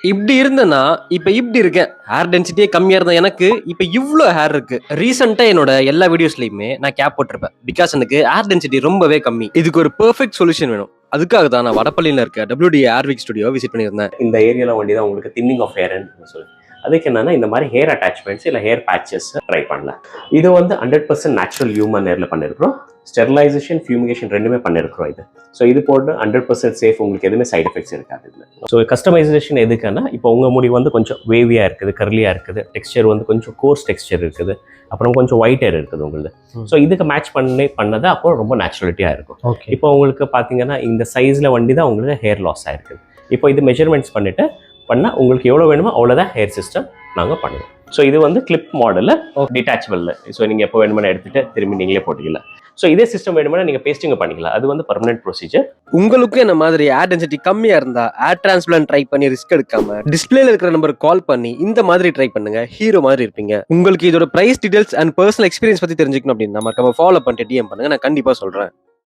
இப்படி இருந்தேன்னா இப்ப இப்படி இருக்கேன். ஹேர் டென்சிட்டியே கம்மியா இருந்த எனக்கு இப்ப இவ்ளோ ஹேர் இருக்கு. ரீசெண்டா என்னோட எல்லா வீடியோஸ்லயுமே நான் கேப் போட்டிருப்பேன். பிகாஸ் எனக்கு ஹேர் டென்சிட்டி ரொம்பவே கம்மி. இதுக்கு ஒரு பெர்ஃபெக்ட் சொல்யூஷன் வேணும். அதுக்காக தான் நான் வடபள்ளியில இருக்க WD ஹேர்விக் ஸ்டுடியோ விசிட் பண்ணியிருந்தேன். இந்த ஏரியால வண்டி தான் உங்களுக்கு தின்னிங் ஆஃப் ஹேர்ன்னு சொல்லி அதுக்கு என்னன்னா இந்த மாதிரி ஹேர் அட்டாச்மெண்ட்ஸ் இல்லை ஹேர் பேச்சஸ் ட்ரை பண்ணலாம். இது வந்து 100% நேச்சுரல் ஹியூமன் ஹேர்ல பண்ணிருக்கிறோம். ஸ்டெரிலைசேஷன் ஃபியூமிகேஷன் ரெண்டுமே பண்ணிருக்கிறோம் இது. ஸோ இது போட்டு 100% சேஃப், உங்களுக்கு எதுவுமே சைட் எஃபெக்ட்ஸ் இருக்காது இதில். ஸோ கஸ்டமைசேஷன் எதுக்குன்னா இப்போ உங்கள் முடி வந்து கொஞ்சம் வேவியாக இருக்குது, கர்லியாக இருக்குது, டெக்ஸ்சர் வந்து கொஞ்சம் கோர்ஸ் டெக்ஸ்சர் இருக்குது, அப்புறம் கொஞ்சம் ஒயிட் ஹேர் இருக்குது உங்களுக்கு. ஸோ இதுக்கு மேட்ச் பண்ணதை அப்போ ரொம்ப நேச்சுரலிட்டியாக இருக்கும். இப்போ உங்களுக்கு பார்த்தீங்கன்னா இந்த சைஸில் வண்டி தான் உங்களுக்கு ஹேர் லாஸ் ஆயிருக்குது. இப்போ இது மெஷர்மெண்ட்ஸ் பண்ணிட்டு பண்ணால் உங்களுக்கு எவ்வளோ வேணுமோ அவ்வளோதான் ஹேர் சிஸ்டம் நாங்கள் பண்ணுவோம். ஸோ இது வந்து கிளிப் மாடலில் டிட்டாச்சபிள். ஸோ நீங்கள் எப்போ வேணுமென்னு எடுத்துகிட்டு திரும்பி நீங்களே போட்டுக்கலாம். ஸோ இதே சிஸ்டம் வேணுமென்னா நீங்கள் பேஸ்டிங் பண்ணிக்கலாம். அது வந்து பர்மனன்ட் ப்ரொசீஜர். உங்களுக்கும் என்ன மாதிரி ஹேர் டென்சிட்டி கம்மியா இருந்தா ஹேர் டிரான்ஸ்பிளான்ட் ட்ரை பண்ணி ரிஸ்க் எடுக்காம டிஸ்பிளேல இருக்கிற நம்பருக்கு கால் பண்ணி இந்த மாதிரி ட்ரை பண்ணுங்க. ஹீரோ மாதிரி இருப்பீங்க. உங்களுக்கு இதோட price details and personal experience பத்தி தெரிஞ்சுக்கணும் அப்படின்னா நம்ம ஃபாலோ பண்ணிட்டு DM பண்ணுங்க. நான் கண்டிப்பா சொல்றேன்.